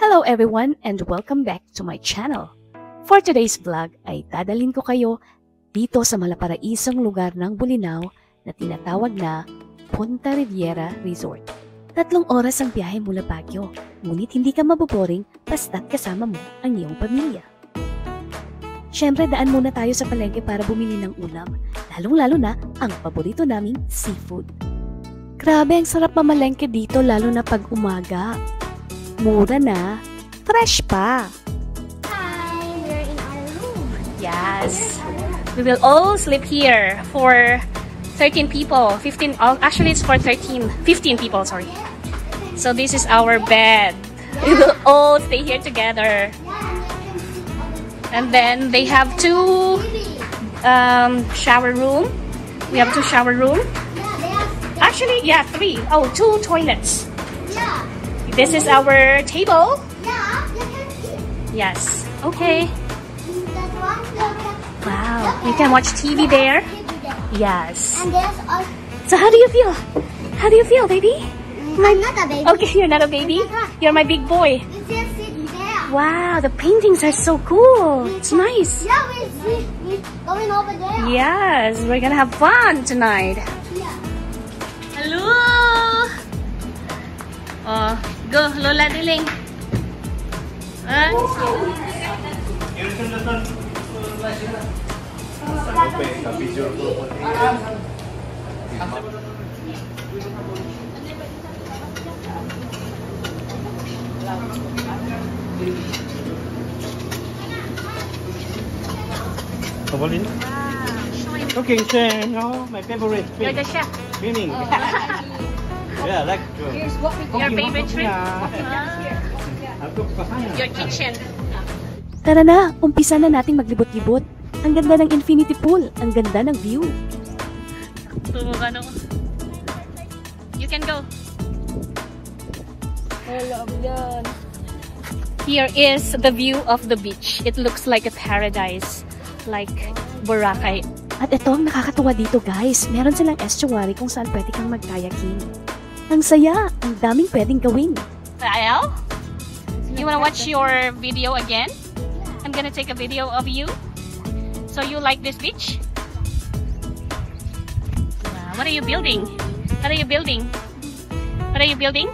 Hello everyone and welcome back to my channel. For today's vlog ay dadalhin ko kayo dito sa malaparaisang lugar ng Bolinao na tinatawag na Punta Riviera Resort. 3 oras ang biyahe mula Baguio, ngunit hindi ka maboboring basta't kasama mo ang iyong pamilya. Siyempre daan muna tayo sa palengke para bumili ng ulam, lalong-lalo na ang paborito naming seafood. Grabe ang sarap mamalengke dito lalo na pag umaga. Mura na, fresh pa. Hi, we're in our room. Yes, we will all sleep here for 13 people. 15. Actually, it's for 15 people. Sorry. So this is our bed. We will all stay here together. And then they have 2 shower room. We have 2 shower room. Actually, yeah, 3. Oh, 2 toilets. Yeah. This is our table. Yeah, you can eat. Yes. Okay. That one, Wow. You can watch TV there. Yes. And there's a... So how do you feel? How do you feel, baby? I'm not a baby. Okay, you're not a baby. You're my big boy. We just sit there. Wow, the paintings are so cool. It's nice. Yeah, we're going over there. Yes, we're gonna have fun tonight. Yeah. Hello. Oh, go, Lola Diling. Wow. Cooking chef, no, my favorite You're thing. the chef. Cleaning. Yeah, like Your favorite trip? Your kitchen. Tara na, umpisa na nating maglibot-libot. Ang ganda ng infinity pool, ang ganda ng view. You can go. Here is the view of the beach. It looks like a paradise, like Boracay. At ito ang nakakatuwa dito guys, meron silang estuary kung saan pwede kang mag-kayaking. Ang saya, ang daming pwedeng gawin. Rael, you wanna watch your video again? I'm gonna take a video of you. So you like this beach? Wow, what are you building? What are you building? What are you building?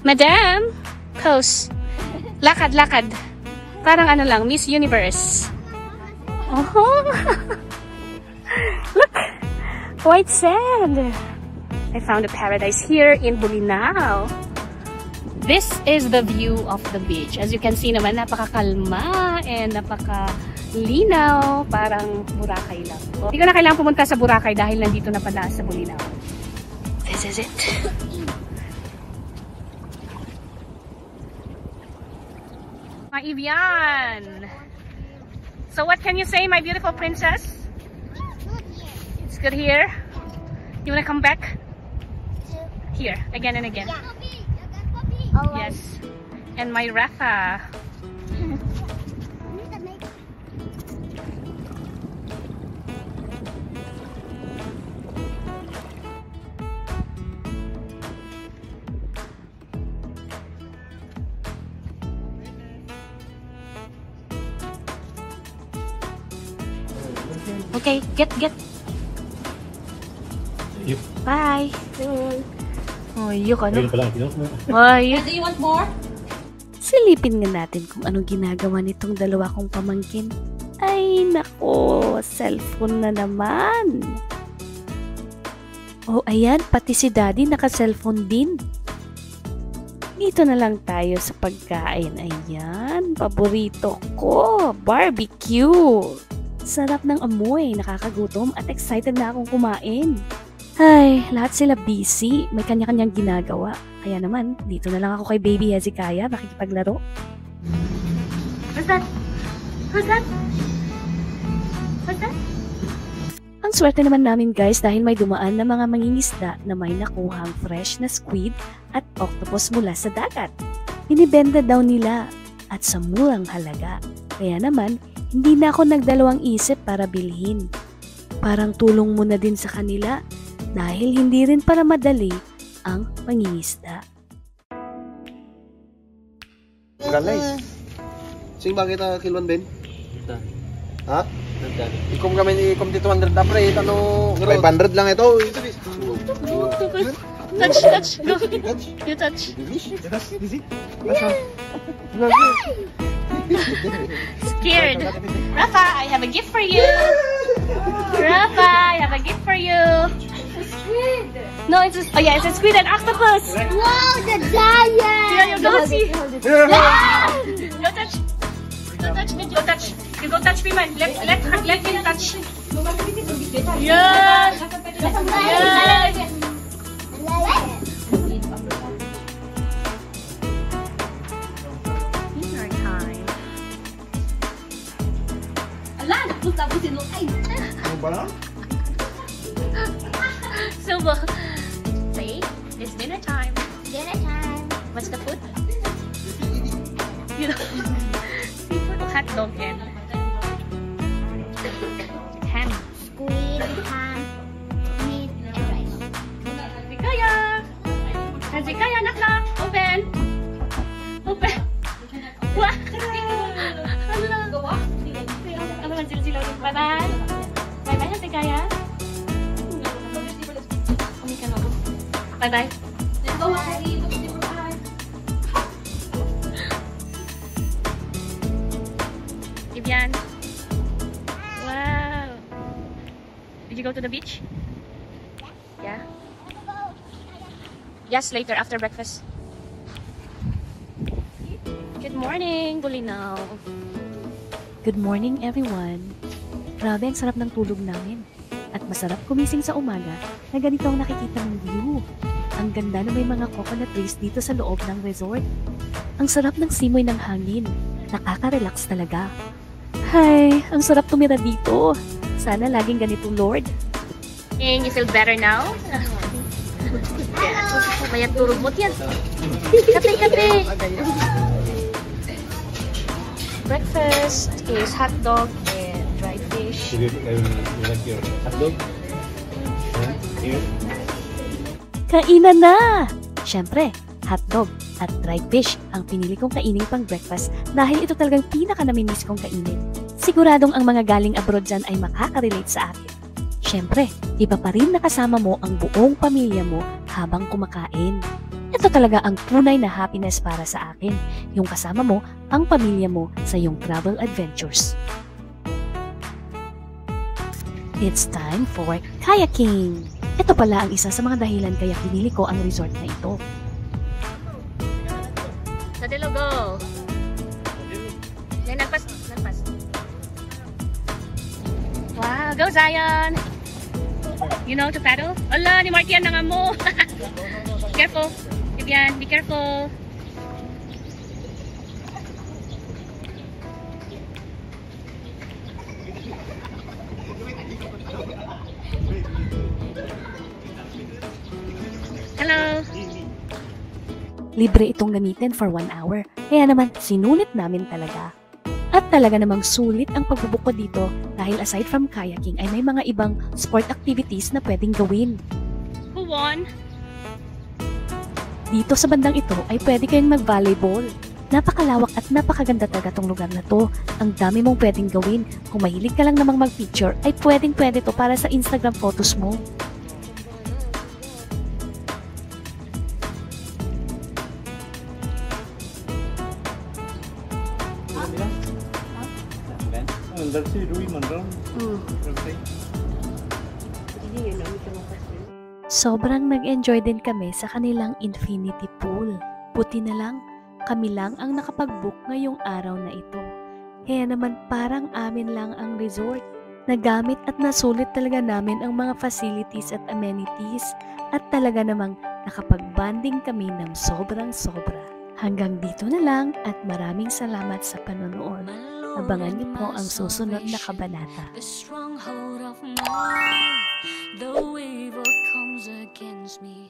Madam, pose. Lakad, lakad. Parang ano lang, Miss Universe. Oh, look, white sand. I found a paradise here in Bolinao. This is the view of the beach. As you can see naman, napakakalma and napakalinaw. Parang Boracay lang. Hindi ko na kailangan pumunta sa Boracay dahil nandito na pala sa Bolinao. This is it. Maivian. So what can you say, my beautiful princess? It's good here. You wanna come back? Here, again and again. Yes. And my Rafa. Okay, get. Yep. Bye. Oh, yuk ano? Ayun pala, Do you want more? Silipin nga natin kung anong ginagawa nitong dalawa kong pamangkin. Ay nako, cellphone na naman. Oh ayan, pati si daddy naka-cellphone din. Dito na lang tayo sa pagkain. Ayan, paborito ko, barbecue. Sarap ng amoy, nakakagutom at excited na akong kumain. Ay, lahat sila busy, may kanya-kanyang ginagawa. Kaya naman, dito na lang ako kay Baby Hezekiah makikipaglaro. What's that? What's that? What's that? Ang swerte naman namin guys dahil may dumaan na mga mangingisda na may nakuhang fresh na squid at octopus mula sa dagat. Binibenta daw nila at sa murang halaga. Kaya naman, hindi na ako nagdalawang isip para bilhin. Parang tulong mo na din sa kanila dahil hindi rin para madali ang pangingisda. Organize. Sing ba kita kilon Ben? Ito. Ha? Ikom kami ni ikom di 200 na pre. Ano? 500 lang ito. Ito bis. Touch, touch. Go. You touch. Scared. Rafa, I have a gift for you. Rafa, I have a gift for you. Squid. No, it's a, oh yeah, it's a squid and octopus. Wow, the giant. Yeah, you go see. Ah! Go touch. Go touch. Go touch. You go touch me, man. Let him touch. Yes. Yes. Dinner time. Silva, say it's dinner time. Dinner time. What's the food? You know, seafood, hot dog, and ham. Squid, ham, meat, and rice. Zikaya! Zikaya, knock knock! Open! Open! Wah! Hala! Ano man sila ulit? Bye-bye! Bye-bye, Zikaya! Bye-bye! Vivian! Wow! Did you go to the beach? Yeah? Yes, later after breakfast. Good morning, Bulinaw. Good morning, everyone. Grabe, ang sarap ng tulog namin. At masarap kumising sa umaga na ganito ang nakikita ng view. Ang ganda na may mga coconut trees dito sa loob ng resort. Ang sarap ng simoy ng hangin. Nakaka-relax talaga. Hay, ang sarap tumira dito. Sana laging ganito, Lord. And you feel better now? Mayat turog mo yan. Kape, kape! Breakfast is hot dog and dried fish. You like your hot dog? Here? Kainan na! Siyempre, hotdog at dried fish ang pinili kong kainin pang breakfast dahil ito talagang pinaka-namimiss kong kainin. Siguradong ang mga galing abroad dyan ay makaka-relate sa akin. Siyempre, iba pa rin nakasama mo ang buong pamilya mo habang kumakain. Ito talaga ang tunay na happiness para sa akin, yung kasama mo ang pamilya mo sa iyong travel adventures. It's time for kayaking! Ito pala ang isa sa mga dahilan kaya pinili ko ang resort na ito. Sa Dilogo. Nagpas. Wow, go Zion! You know to paddle? Ala, ni Martian na nga mo! Careful! Vivian, be careful! Hello! Libre itong gamitin for 1 hour, kaya naman sinulit namin talaga. At talaga namang sulit ang pagbubuk ko dito dahil aside from kayaking ay may mga ibang sport activities na pwedeng gawin. Who won? Dito sa bandang ito ay pwede kayong mag-volleyball. Napakalawak at napakaganda talaga tong lugar na to. Ang dami mong pwedeng gawin. Kung mahilig ka lang namang mag-picture ay pwedeng-pwede to para sa Instagram photos mo. Sobrang nag-enjoy din kami sa kanilang infinity pool. Buti na lang, kami lang ang nakapag-book ngayong araw na ito. Kaya naman parang amin lang ang resort. Nagamit at nasulit talaga namin ang mga facilities at amenities at talaga namang nakapag-banding kami ng sobrang-sobra. Hanggang dito na lang at maraming salamat sa panonood. Abangan niyo po ang susunod na kabanata. The stronghold of my life, the wave comes against me.